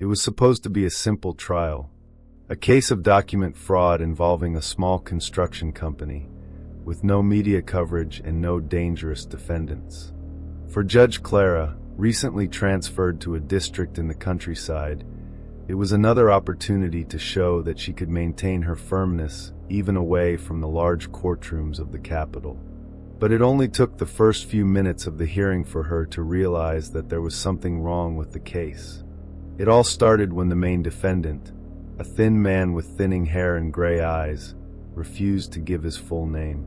It was supposed to be a simple trial, a case of document fraud involving a small construction company, with no media coverage and no dangerous defendants. For Judge Clara, recently transferred to a district in the countryside, it was another opportunity to show that she could maintain her firmness even away from the large courtrooms of the capital. But it only took the first few minutes of the hearing for her to realize that there was something wrong with the case. It all started when the main defendant, a thin man with thinning hair and gray eyes, refused to give his full name.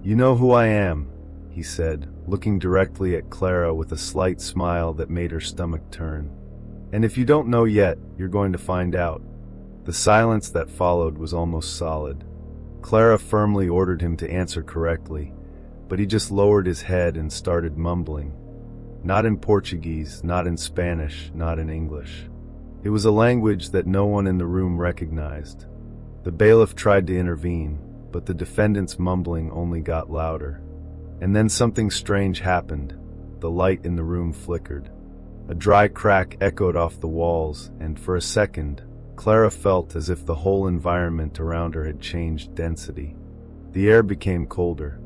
"You know who I am," he said, looking directly at Clara with a slight smile that made her stomach turn. "And if you don't know yet, you're going to find out." The silence that followed was almost solid. Clara firmly ordered him to answer correctly, but he just lowered his head and started mumbling. Not in Portuguese, not in Spanish, not in English. It was a language that no one in the room recognized. The bailiff tried to intervene, but the defendant's mumbling only got louder. And then something strange happened. The light in the room flickered. A dry crack echoed off the walls, and for a second, Clara felt as if the whole environment around her had changed density. The air became colder.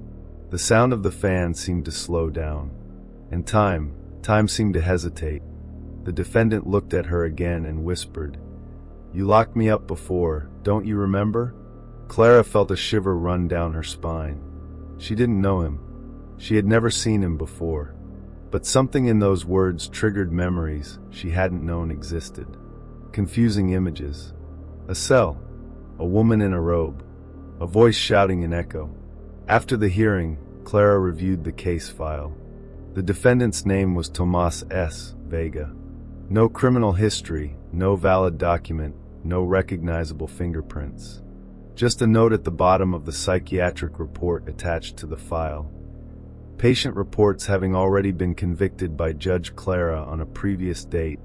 The sound of the fan seemed to slow down. And time seemed to hesitate. The defendant looked at her again and whispered, "You locked me up before, don't you remember?" Clara felt a shiver run down her spine. She didn't know him. She had never seen him before. But something in those words triggered memories she hadn't known existed. Confusing images. A cell. A woman in a robe. A voice shouting in echo. After the hearing, Clara reviewed the case file. The defendant's name was Tomas S. Vega. No criminal history, no valid document, no recognizable fingerprints. Just a note at the bottom of the psychiatric report attached to the file. Patient reports having already been convicted by Judge Clara on a previous date.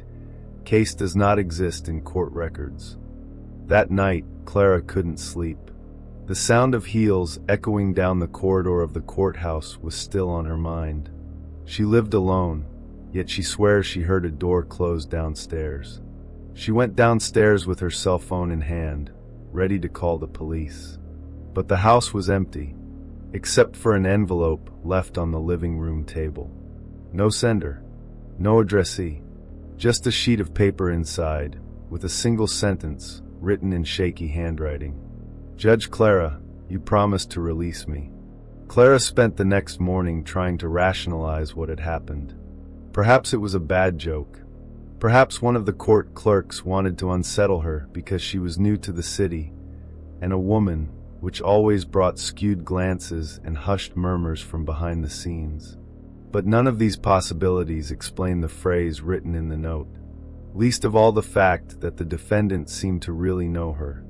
Case does not exist in court records. That night, Clara couldn't sleep. The sound of heels echoing down the corridor of the courthouse was still on her mind. She lived alone, yet she swears she heard a door close downstairs. She went downstairs with her cell phone in hand, ready to call the police. But the house was empty, except for an envelope left on the living room table. No sender, no addressee, just a sheet of paper inside, with a single sentence written in shaky handwriting. "Judge Clara, you promised to release me." Clara spent the next morning trying to rationalize what had happened. Perhaps it was a bad joke. Perhaps one of the court clerks wanted to unsettle her because she was new to the city, and a woman, which always brought skewed glances and hushed murmurs from behind the scenes. But none of these possibilities explained the phrase written in the note, least of all the fact that the defendant seemed to really know her.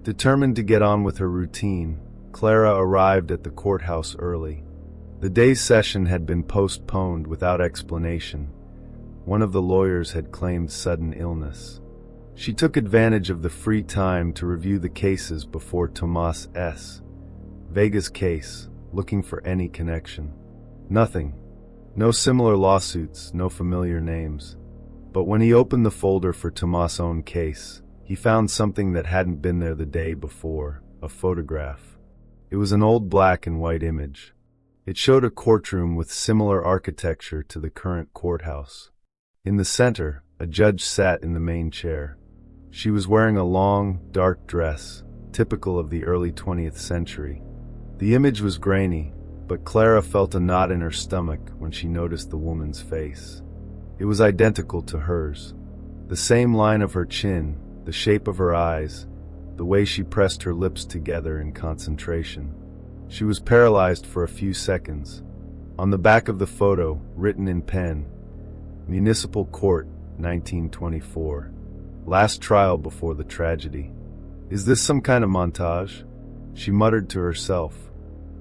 Determined to get on with her routine, Clara arrived at the courthouse early. The day's session had been postponed without explanation. One of the lawyers had claimed sudden illness. She took advantage of the free time to review the cases before Tomas S. Vega's case, looking for any connection. Nothing. No similar lawsuits, no familiar names. But when he opened the folder for Tomas' own case, he found something that hadn't been there the day before, a photograph. It was an old black and white image. It showed a courtroom with similar architecture to the current courthouse. In the center, a judge sat in the main chair. She was wearing a long, dark dress, typical of the early 20th century. The image was grainy, but Clara felt a knot in her stomach when she noticed the woman's face. It was identical to hers. The same line of her chin, the shape of her eyes, the way she pressed her lips together in concentration. She was paralyzed for a few seconds. On the back of the photo, written in pen, Municipal Court, 1924. Last trial before the tragedy. Is this some kind of montage? She muttered to herself.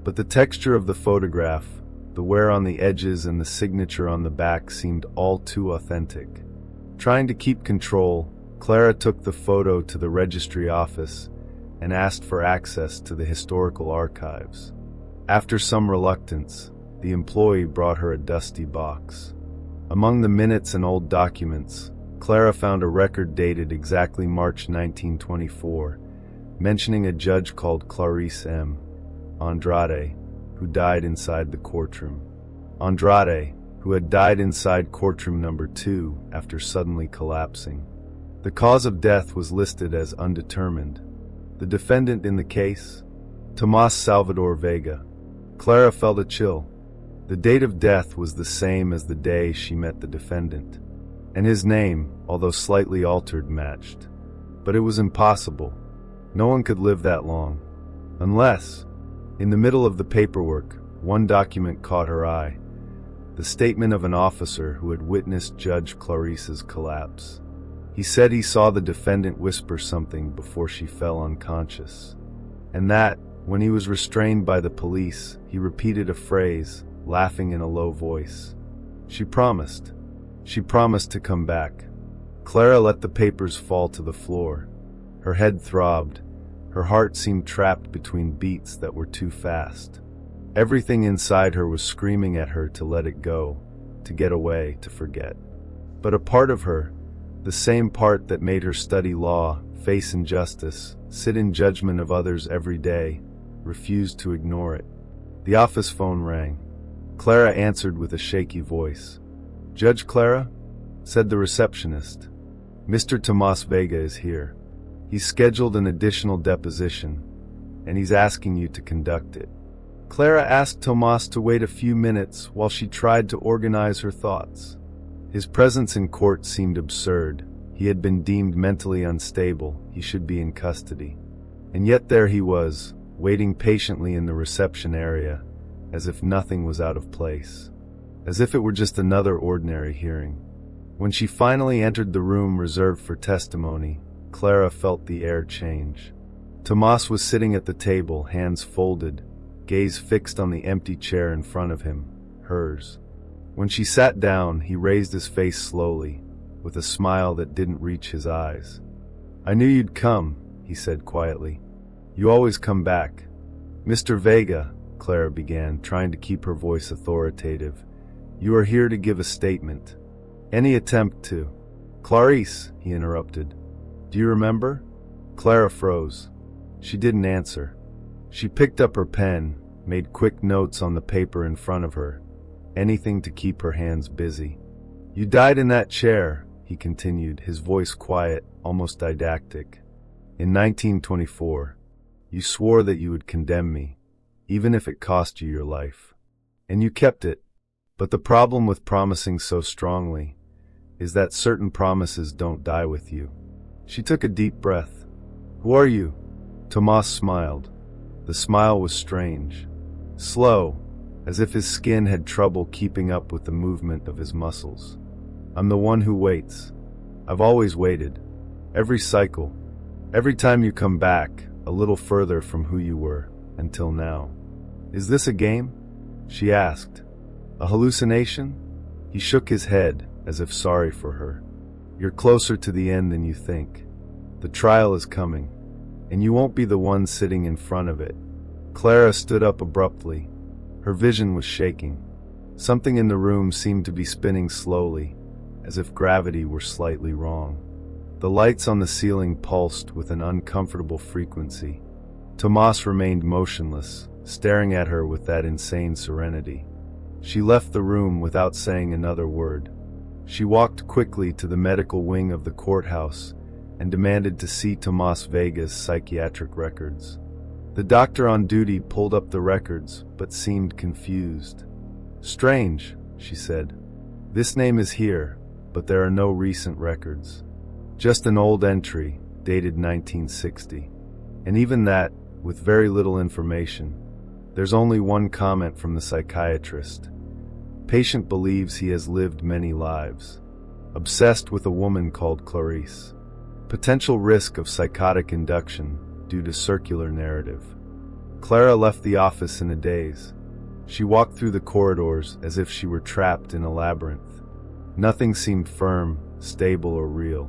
But the texture of the photograph, the wear on the edges and the signature on the back seemed all too authentic. Trying to keep control, Clara took the photo to the registry office and asked for access to the historical archives. After some reluctance, the employee brought her a dusty box. Among the minutes and old documents, Clara found a record dated exactly March 1924, mentioning a judge called Clarisse Andrade, who died inside the courtroom. Andrade, who had died inside courtroom number 2 after suddenly collapsing. The cause of death was listed as undetermined. The defendant in the case? Tomas Salvador Vega. Clara felt a chill. The date of death was the same as the day she met the defendant. And his name, although slightly altered, matched. But it was impossible. No one could live that long. Unless, in the middle of the paperwork, one document caught her eye. The statement of an officer who had witnessed Judge Clarisse's collapse. He said he saw the defendant whisper something before she fell unconscious. And that, when he was restrained by the police, he repeated a phrase, laughing in a low voice. She promised. She promised to come back. Clara let the papers fall to the floor. Her head throbbed. Her heart seemed trapped between beats that were too fast. Everything inside her was screaming at her to let it go, to get away, to forget. But a part of her, the same part that made her study law, face injustice, sit in judgment of others every day, refused to ignore it. The office phone rang. Clara answered with a shaky voice. "Judge Clara?" said the receptionist. "Mr. Tomas Vega is here. He's scheduled an additional deposition, and he's asking you to conduct it." Clara asked Tomas to wait a few minutes while she tried to organize her thoughts. His presence in court seemed absurd. He had been deemed mentally unstable. He should be in custody. And yet there he was, waiting patiently in the reception area, as if nothing was out of place. As if it were just another ordinary hearing. When she finally entered the room reserved for testimony, Clara felt the air change. Tomas was sitting at the table, hands folded, gaze fixed on the empty chair in front of him, hers. When she sat down, he raised his face slowly, with a smile that didn't reach his eyes. "I knew you'd come," he said quietly. "You always come back." "Mr. Vega," Clara began, trying to keep her voice authoritative, "you are here to give a statement. Any attempt to—" "Clarisse," he interrupted. "Do you remember?" Clara froze. She didn't answer. She picked up her pen, made quick notes on the paper in front of her, anything to keep her hands busy. "You died in that chair," he continued, his voice quiet, almost didactic. "In 1924. You swore that you would condemn me, even if it cost you your life. And you kept it. But the problem with promising so strongly is that certain promises don't die with you." She took a deep breath. "Who are you?" Tomas smiled. The smile was strange. Slow, as if his skin had trouble keeping up with the movement of his muscles. "I'm the one who waits. I've always waited. Every cycle. Every time you come back, a little further from who you were, until now." "Is this a game?" she asked. "A hallucination?" He shook his head, as if sorry for her. "You're closer to the end than you think. The trial is coming, and you won't be the one sitting in front of it." Clara stood up abruptly. Her vision was shaking. Something in the room seemed to be spinning slowly, as if gravity were slightly wrong. The lights on the ceiling pulsed with an uncomfortable frequency. Tomas remained motionless, staring at her with that insane serenity. She left the room without saying another word. She walked quickly to the medical wing of the courthouse and demanded to see Tomas Vega's psychiatric records. The doctor on duty pulled up the records, but seemed confused. "Strange," she said. "This name is here, but there are no recent records. Just an old entry, dated 1960. And even that, with very little information. There's only one comment from the psychiatrist. Patient believes he has lived many lives. Obsessed with a woman called Clarisse. Potential risk of psychotic induction due to circular narrative." Clara left the office in a daze. She walked through the corridors as if she were trapped in a labyrinth. Nothing seemed firm, stable, or real.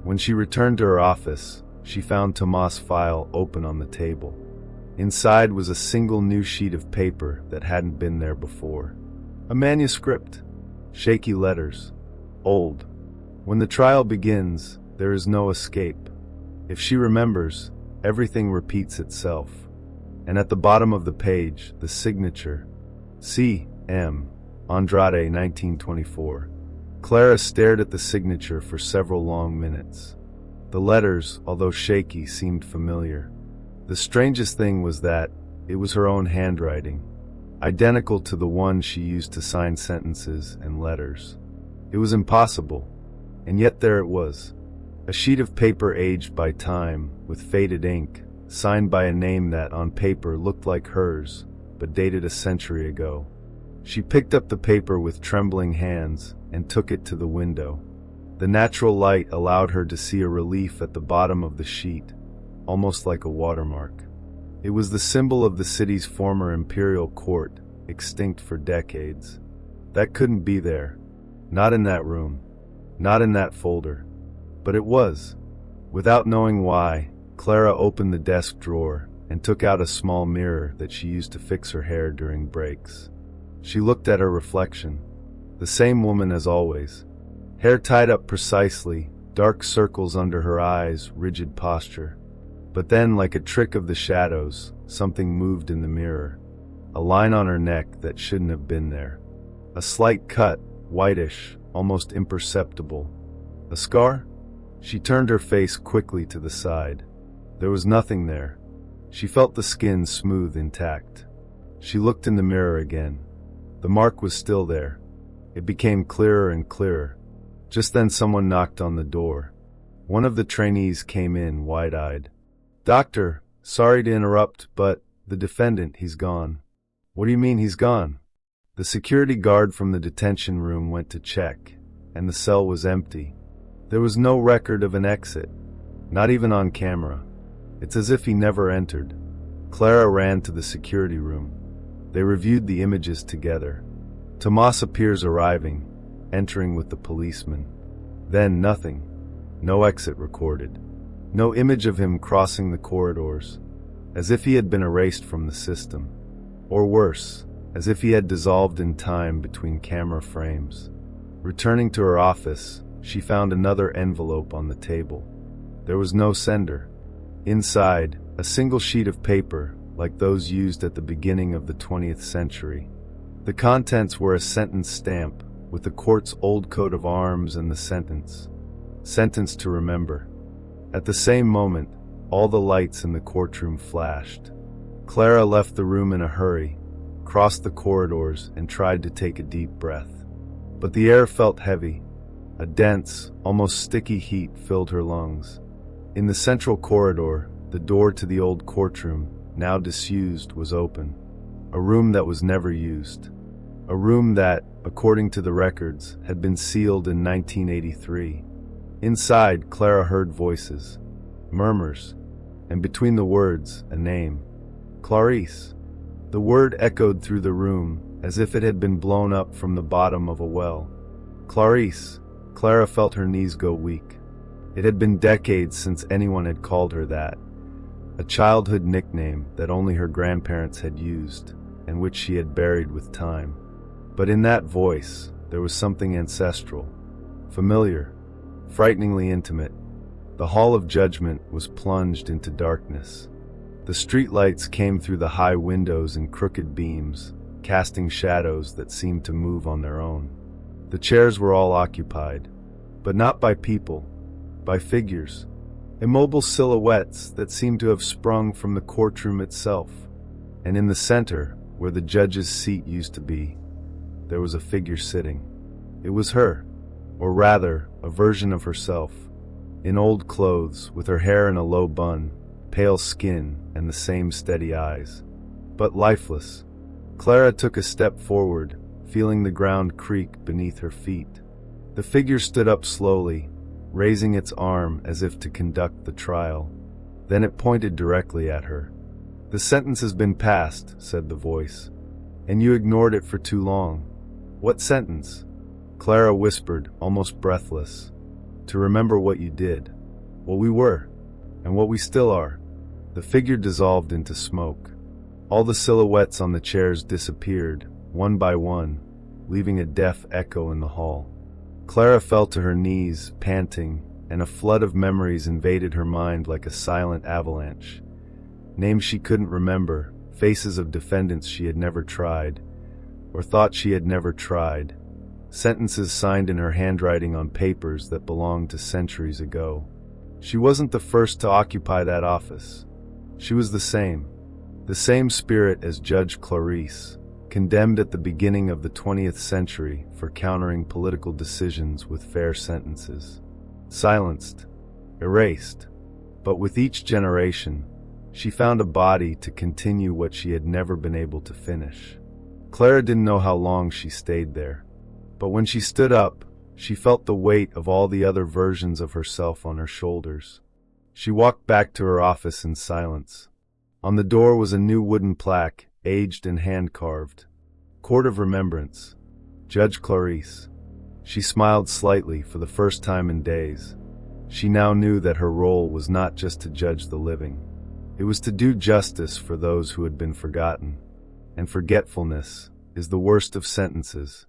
When she returned to her office, she found Tomas' file open on the table. Inside was a single new sheet of paper that hadn't been there before. A manuscript. Shaky letters. Old. When the trial begins, there is no escape. If she remembers, everything repeats itself. And at the bottom of the page, the signature, C.M. Andrade, 1924. Clara stared at the signature for several long minutes. The letters, although shaky, seemed familiar. The strangest thing was that it was her own handwriting, identical to the one she used to sign sentences and letters. It was impossible, and yet there it was. A sheet of paper aged by time, with faded ink, signed by a name that, on paper, looked like hers, but dated a century ago. She picked up the paper with trembling hands and took it to the window. The natural light allowed her to see a relief at the bottom of the sheet, almost like a watermark. It was the symbol of the city's former imperial court, extinct for decades. That couldn't be there. Not in that room. Not in that folder. But it was. Without knowing why, Clara opened the desk drawer and took out a small mirror that she used to fix her hair during breaks. She looked at her reflection. The same woman as always. Hair tied up precisely, dark circles under her eyes, rigid posture. But then, like a trick of the shadows, something moved in the mirror. A line on her neck that shouldn't have been there. A slight cut, whitish, almost imperceptible. A scar? She turned her face quickly to the side. There was nothing there. She felt the skin smooth, intact. She looked in the mirror again. The mark was still there. It became clearer and clearer. Just then someone knocked on the door. One of the trainees came in, wide-eyed. "Doctor, sorry to interrupt, but the defendant, he's gone." "What do you mean he's gone?" The security guard from the detention room went to check, and the cell was empty. There was no record of an exit, not even on camera. It's as if he never entered. Clara ran to the security room. They reviewed the images together. Tomas appears arriving, entering with the policeman. Then nothing. No exit recorded. No image of him crossing the corridors, as if he had been erased from the system. Or worse, as if he had dissolved in time between camera frames. Returning to her office, she found another envelope on the table. There was no sender. Inside, a single sheet of paper, like those used at the beginning of the 20th century. The contents were a sentence stamp, with the court's old coat of arms and the sentence. Sentence to remember. At the same moment, all the lights in the courtroom flashed. Clara left the room in a hurry, crossed the corridors, and tried to take a deep breath. But the air felt heavy. A dense, almost sticky heat filled her lungs. In the central corridor, the door to the old courtroom, now disused, was open. A room that was never used. A room that, according to the records, had been sealed in 1983. Inside, Clara heard voices, murmurs, and between the words, a name. Clarisse. The word echoed through the room, as if it had been blown up from the bottom of a well. Clarisse. Clara felt her knees go weak. It had been decades since anyone had called her that. A childhood nickname that only her grandparents had used, and which she had buried with time. But in that voice, there was something ancestral, familiar, frighteningly intimate. The hall of judgment was plunged into darkness. The streetlights came through the high windows in crooked beams, casting shadows that seemed to move on their own. The chairs were all occupied, but not by people, by figures, immobile silhouettes that seemed to have sprung from the courtroom itself. And in the center, where the judge's seat used to be, there was a figure sitting. It was her, or rather, a version of herself, in old clothes, with her hair in a low bun, pale skin, and the same steady eyes. But lifeless. Clara took a step forward, feeling the ground creak beneath her feet. The figure stood up slowly, raising its arm as if to conduct the trial. Then it pointed directly at her. "The sentence has been passed," said the voice. "And you ignored it for too long." "What sentence?" Clara whispered, almost breathless. "To remember what you did. What we were, and what we still are." The figure dissolved into smoke. All the silhouettes on the chairs disappeared, one by one, leaving a deaf echo in the hall. Clara fell to her knees, panting, and a flood of memories invaded her mind like a silent avalanche. Names she couldn't remember, faces of defendants she had never tried, or thought she had never tried, sentences signed in her handwriting on papers that belonged to centuries ago. She wasn't the first to occupy that office. She was the same spirit as Judge Clarisse, condemned at the beginning of the 20th century for countering political decisions with fair sentences. Silenced, erased, but with each generation, she found a body to continue what she had never been able to finish. Clara didn't know how long she stayed there, but when she stood up, she felt the weight of all the other versions of herself on her shoulders. She walked back to her office in silence. On the door was a new wooden plaque, aged and hand-carved. Court of Remembrance. Judge Clarisse. She smiled slightly for the first time in days. She now knew that her role was not just to judge the living. It was to do justice for those who had been forgotten. And forgetfulness is the worst of sentences.